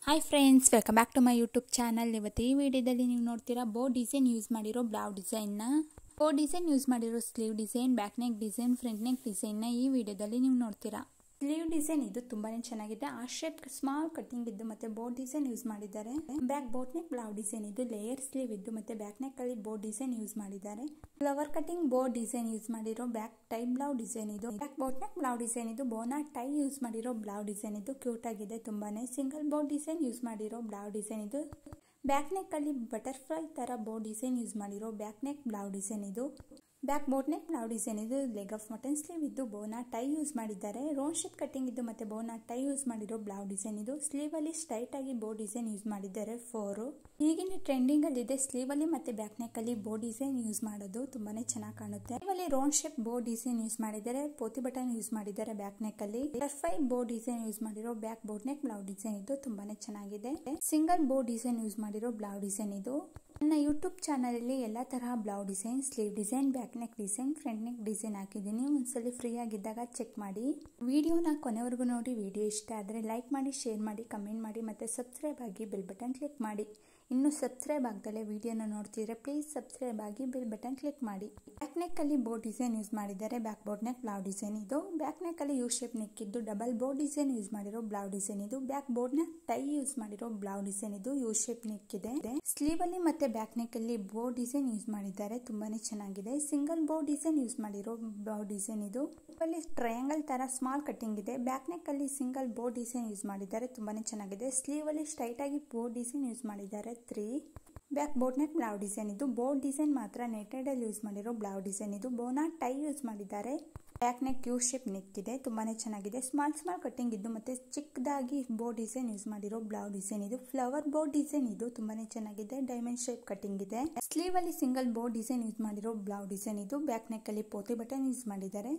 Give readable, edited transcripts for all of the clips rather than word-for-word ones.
Hi friends, welcome back to my YouTube channel. ಇವತ್ತು ಈ ವಿಡಿಯೋದಲ್ಲಿ ನೀವು ನೋಡ್ತೀರಾ ಬೋ ಡಿಸೈನ್ ಯೂಸ್ ಮಾಡಿರೋ ಬ್ಲೌಸ್ ಡಿಸೈನ್ನ. ಬೋ ಡಿಸೈನ್ ಯೂಸ್ ಮಾಡಿರೋ sleeve design, back neck design, front neck ಡಿಸೈನ್ನ ಈ ವಿಡಿಯೋದಲ್ಲಿ ನೀವು ನೋಡ್ತೀರಾ. ಸ್ಲೀವ್ ಡಿಸೈನ್ ಇದು ತುಂಬಾನೇ ಚೆನ್ನಾಗಿದೆ. ಆ ಶೇಪ್ ಸ್ಮಾಲ್ ಕಟಿಂಗ್ ಇದ್ದು ಮತ್ತೆ ಬೋ ಡಿಸೈನ್ ಯೂಸ್ ಮಾಡಿದ್ದಾರೆ. Back boat neck blouse design ಇದು ಲೇಯರ್ ಸ್ಲೀವ್ ಇದ್ದು ಮತ್ತೆ ಬ್ಯಾಕ್ ನೆಕ್ ಅಲ್ಲಿ ಬೋ ಡಿಸೈನ್ ಯೂಸ್ ಮಾಡಿದ್ದಾರೆ. ಫ್ಲವರ್ ಕಟಿಂಗ್ ಬೋ ಡಿಸೈನ್ ಯೂಸ್ ಮಾಡಿರೋ ಬ್ಯಾಕ್ ಟೈ ಬ್ಲೌಸ್ ಡಿಸೈನ್ ಇದು. Back boat neck blouse design ಇದು ಬೋನಾ ಟೈ ಯೂಸ್ ಮಾಡಿರೋ ಬ್ಲೌಸ್ ಡಿಸೈನ್ ಇದು. ಕ್ಯೂಟ್ ಆಗಿದೆ ತುಂಬಾನೇ. ಸಿಂಗಲ್ ಬೋ ಡಿಸೈನ್ ಯೂಸ್ ಮಾಡಿರೋ ಬ್ಲೌಸ್ ಡಿಸೈನ್ ಇದು. ಬ್ಯಾಕ್ ನೆಕ್ ಅಲ್ಲಿ ಬಟರ್ಫ್ಲೈ ತರ ಬೋ ಡಿಸೈನ್ ಯೂಸ್ ಮಾಡಿರೋ ಬ್ಯಾಕ್ ನೆಕ್ ಬ್ಲೌಸ್ ಡಿಸೈನ್ ಇದು. Back boat neck blouse design ಇದು. ಲೆಗ್ ಆಫ್ ಮಟನ್ ಸ್ಲೀವ್ ಇದ್ದು ಬೋನಾ ಟೈ ಯೂಸ್ ಮಾಡಿದ್ದಾರೆ. ರೌಂಡ್ ಶೇಪ್ ಕಟಿಂಗ್ ಇದ್ದು ಮತ್ತೆ ಬೋನಾ ಟೈ ಯೂಸ್ ಮಾಡಿರೋ ಬ್ಲೌಸ್ ಡಿಸೈನ್ ಇದು. ಸ್ಲೀವ್ ಅಲ್ಲಿ ಸ್ಟ್ರೈಟ್ ಆಗಿ ಬೋ ಡಿಸೈನ್ ಯೂಸ್ ಮಾಡಿದ್ದಾರೆ 4. ಈಗಿನ ಟ್ರೆಂಡಿಂಗ್ ಅಲ್ಲಿ ಇದೆ ಸ್ಲೀವ್ ಅಲ್ಲಿ ಮತ್ತೆ ಬ್ಯಾಕ್ ನೆಕ್ ಅಲ್ಲಿ ಬೋ ಡಿಸೈನ್ ಯೂಸ್ ಮಾಡೋದು ತುಂಬಾನೇ ಚೆನ್ನಾಗಿ ಕಾಣುತ್ತೆ. ಸ್ಲೀವ್ ಅಲ್ಲಿ round shape bow design use ಮಾಡಿದ್ದಾರೆ. ಪೋತಿ ಬಟನ್ ಯೂಸ್ ಮಾಡಿದ್ದಾರೆ ಬ್ಯಾಕ್ ನೆಕ್ ಅಲ್ಲಿ. ಬಟರ್ಫ್ಲೈ ಬೋ ಡಿಸೈನ್ ಯೂಸ್ ಮಾಡಿರೋ back boat neck blouse design ಇದು ತುಂಬಾನೇ ಚೆನ್ನಾಗಿದೆ. ಸಿಂಗಲ್ ಬೋ ಡಿಸೈನ್ ಯೂಸ್ ಮಾಡಿರೋ ಬ್ಲೌಸ್ ಡಿಸೈನ್ ಇದು. ನನ್ನ ಯೂಟ್ಯೂಬ್ ಚಾನಲ್ ಅಲ್ಲಿ ಎಲ್ಲಾ ತರಹ blouse design, sleeve design, back neck design, front neck design ಹಾಕಿದ್ದೀನಿ. ಒಂದ್ಸಲಿ ಫ್ರೀ ಆಗಿದ್ದಾಗ ಚೆಕ್ ಮಾಡಿ. ವಿಡಿಯೋನ ಕೊನೆವರೆಗೂ ನೋಡಿ. ವಿಡಿಯೋ ಇಷ್ಟ ಆದ್ರೆ ಲೈಕ್ ಮಾಡಿ, ಶೇರ್ ಮಾಡಿ, ಕಮೆಂಟ್ ಮಾಡಿ ಮತ್ತೆ ಸಬ್ಸ್ಕ್ರೈಬ್ ಆಗಿ ಬೆಲ್ ಬಟನ್ ಕ್ಲಿಕ್ ಮಾಡಿ. ಇನ್ನು ಸಬ್ಸ್ಕ್ರೈಬ್ ಆಗದಲ್ಲೇ ವಿಡಿಯೋನ ನೋಡ್ತಿದ್ರೆ ಪ್ಲೀಸ್ ಸಬ್ಸ್ಕ್ರೈಬ್ ಆಗಿ ಬೆಲ್ ಬಟನ್ ಕ್ಲಿಕ್ ಮಾಡಿ. ಬ್ಯಾಕ್ ನೆಕ್ ಅಲ್ಲಿ ಬೋ ಡಿಸೈನ್ ಯೂಸ್ ಮಾಡಿದ್ದಾರೆ. Back boat neck blouse design ಇದು. ಬ್ಯಾಕ್ ನೆಕ್ ಅಲ್ಲಿ ಯು ಶೇಪ್ ನೆಕ್ ಇದ್ದು ಡಬಲ್ ಬೋ ಡಿಸೈನ್ ಯೂಸ್ ಮಾಡಿರೋ ಬ್ಲೌಸ್ ಡಿಸೈನ್ ಇದು. Back boat neck tie use ಮಾಡಿರೋ ಬ್ಲೌಸ್ ಡಿಸೈನ್ ಇದು. ಯು ಶೇಪ್ ನೆಕ್ ಇದೆ. ಸ್ಲೀವ್ ಅಲ್ಲಿ ಮತ್ತೆ ಬ್ಯಾಕ್ ನೆಕ್ ಅಲ್ಲಿ ಬೋ ಡಿಸೈನ್ ಯೂಸ್ ಮಾಡಿದ್ದಾರೆ. ತುಂಬಾನೇ ಚೆನ್ನಾಗಿದೆ. ಸಿಂಗಲ್ ಬೋ ಡಿಸೈನ್ ಯೂಸ್ ಮಾಡಿರೋ ಬ್ಲೌಸ್ ಡಿಸೈನ್ ಇದು. ಅಲ್ಲಿ ಟ್ರಯಾಂಗಲ್ ತರ ಸ್ಮಾಲ್ ಕಟಿಂಗ್ ಇದೆ. ಬ್ಯಾಕ್ ನೆಕ್ ಅಲ್ಲಿ ಸಿಂಗಲ್ ಬೋ ಡಿಸೈನ್ ಯೂಸ್ ಮಾಡಿದ್ದಾರೆ. ತುಂಬಾನೇ ಚೆನ್ನಾಗಿದೆ. ಸ್ಲೀವ್ ಅಲ್ಲಿ ಸ್ಟ್ರೈಟ್ ಆಗಿ ಬೋ ಡಿಸೈನ್ ಯೂಸ್ ಮಾಡಿದ್ದಾರೆ 3. Back boat neck blouse design ಇದು. ಬೋ ಡಿಸೈನ್ ಮಾತ್ರ ನೆಟೆಡ್ ಅಲ್ಲಿ ಯೂಸ್ ಮಾಡಿರೋ ಬ್ಲೌಸ್ ಡಿಸೈನ್ ಇದು. ಬೋನಾ ಟೈ ಯೂಸ್ ಮಾಡಿದ್ದಾರೆ. Back neck you shape neck ಇದೆ. ತುಂಬಾನೇ ಚೆನ್ನಾಗಿದೆ. ಸ್ಮಾಲ್ ಕಟಿಂಗ್ ಇದ್ದು ಮತ್ತೆ ಚಿಕ್ಕದಾಗಿ ಬೋ ಡಿಸೈನ್ ಯೂಸ್ ಮಾಡಿರೋ ಬ್ಲೌಸ್ ಡಿಸೈನ್ ಇದು. ಫ್ಲವರ್ ಬೋ ಡಿಸೈನ್ ಇದು ತುಂಬಾನೇ ಚೆನ್ನಾಗಿದೆ. ಡೈಮಂಡ್ ಶೇಪ್ ಕಟಿಂಗ್ ಇದೆ. ಸ್ಲೀವ್ ಅಲ್ಲಿ ಸಿಂಗಲ್ ಬೋ ಡಿಸೈನ್ ಯೂಸ್ ಮಾಡಿರೋ ಬ್ಲೌಸ್ ಡಿಸೈನ್ ಇದು. ಬ್ಯಾಕ್ ನೆಕ್ ಅಲ್ಲಿ ಪೋತಿ ಬಟನ್ ಯೂಸ್ ಮಾಡಿದ್ದಾರೆ.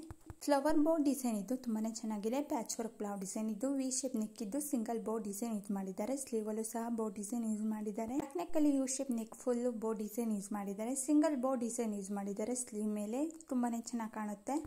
ಫ್ಲವರ್ ಬೋ ಡಿಸೈನ್ ಇದು ತುಂಬಾನೇ ಚೆನ್ನಾಗಿದೆ. ಪ್ಯಾಚ್ ವರ್ಕ್ ಬ್ಲೌಸ್ ಡಿಸೈನ್ ಇದು. ವಿ ಶೇಪ್ ನೆಕ್ ಇದ್ದು ಸಿಂಗಲ್ ಬೋ ಡಿಸೈನ್ ಯೂಸ್ ಮಾಡಿದ್ದಾರೆ. ಸ್ಲೀವ್ ಅಲ್ಲೂ ಸಹ ಬೋ ಡಿಸೈನ್ ಯೂಸ್ ಮಾಡಿದ್ದಾರೆ. ಬ್ಯಾಕ್ ನೆಕ್ ಅಲ್ಲಿ ಯು ಶೇಪ್ ನೆಕ್ ಫುಲ್ ಬೋ ಡಿಸೈನ್ ಯೂಸ್ ಮಾಡಿದ್ದಾರೆ. ಸಿಂಗಲ್ ಬೋ ಡಿಸೈನ್ ಯೂಸ್ ಮಾಡಿದ್ದಾರೆ ಸ್ಲೀವ್ ಮೇಲೆ. ತುಂಬಾನೇ ಚೆನ್ನಾಗಿ ಕಾಣುತ್ತೆ.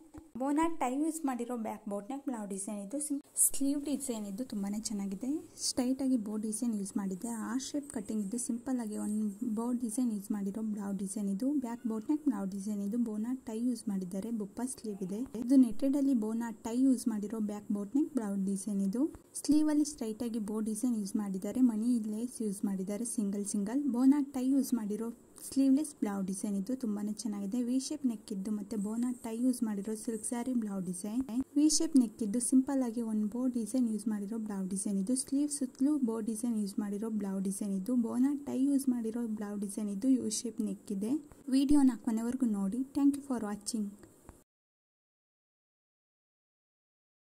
ಬೋನಾ ಟೈ ಯೂಸ್ ಮಾಡಿರೋ back boat neck blouse design ಇದು. ಸ್ಲೀವ್ ಡಿಸೈನ್ ಇದು ತುಂಬಾನೇ ಚೆನ್ನಾಗಿದೆ. ಸ್ಟ್ರೈಟ್ ಆಗಿ ಬೋ ಡಿಸೈನ್ ಯೂಸ್ ಮಾಡಿದೆ. ಆ ಶೇಪ್ ಕಟಿಂಗ್ ಇದು. ಸಿಂಪಲ್ ಆಗಿ ಒಂದು ಬೋ ಡಿಸೈನ್ ಯೂಸ್ ಮಾಡಿರೋ ಬ್ಲೌಸ್ ಡಿಸೈನ್ ಇದು. Back boat neck blouse design ಇದು. ಬೋನಾ ಟೈ ಯೂಸ್ ಮಾಡಿದ್ದಾರೆ. ಬುಪ್ಪ ಸ್ಲೀವ್ ಇದೆ. ಇದು ನೆಟೆಡ್ ಅಲ್ಲಿ ಬೋನಾ ಟೈ ಯೂಸ್ ಮಾಡಿರೋ back boat neck blouse design ಇದು. ಸ್ಲೀವ್ ಅಲ್ಲಿ ಸ್ಟ್ರೈಟ್ ಆಗಿ ಬೋ ಡಿಸೈನ್ ಯೂಸ್ ಮಾಡಿದ್ದಾರೆ. ಮನಿ ಲೇಸ್ ಯೂಸ್ ಮಾಡಿದ್ದಾರೆ. ಸಿಂಗಲ್ ಬೋನಾ ಟೈ ಯೂಸ್ ಮಾಡಿರೋ ಸ್ಲೀವ್ಲೆಸ್ ಬ್ಲೌಸ್ ಡಿಸೈನ್ ಇದು. ತುಂಬಾನೇ ಚೆನ್ನಾಗಿದೆ. ವಿ ಶೇಪ್ ನೆಕ್ ಇದ್ದು ಮತ್ತೆ ಬೋನಾ ಟೈ ಯೂಸ್ ಮಾಡಿರೋ silk sari blouse design. V shape neck ಇದ್ದು ಸಿಂಪಲ್ ಆಗಿ ಒಂದು ಬೋ ಡಿಸೈನ್ ಯೂಸ್ ಮಾಡಿರೋ ಬ್ಲೌಸ್ ಡಿಸೈನ್ ಇದು. ಸ್ಲೀವ್ ಸುತ್ತಲೂ ಬೋ ಡಿಸೈನ್ ಯೂಸ್ ಮಾಡಿರೋ ಬ್ಲೌಸ್ ಡಿಸೈನ್ ಇದು. ಬೋನಾ ಟೈ ಯೂಸ್ ಮಾಡಿರೋ ಬ್ಲೌಸ್ ಡಿಸೈನ್ ಇದು. ಯು ಶೇಪ್ ನೆಕ್ ಇದೆ. ವಿಡಿಯೋನ ಕೊನೆವರೆಗೂ ನೋಡಿ. Thank you for watching.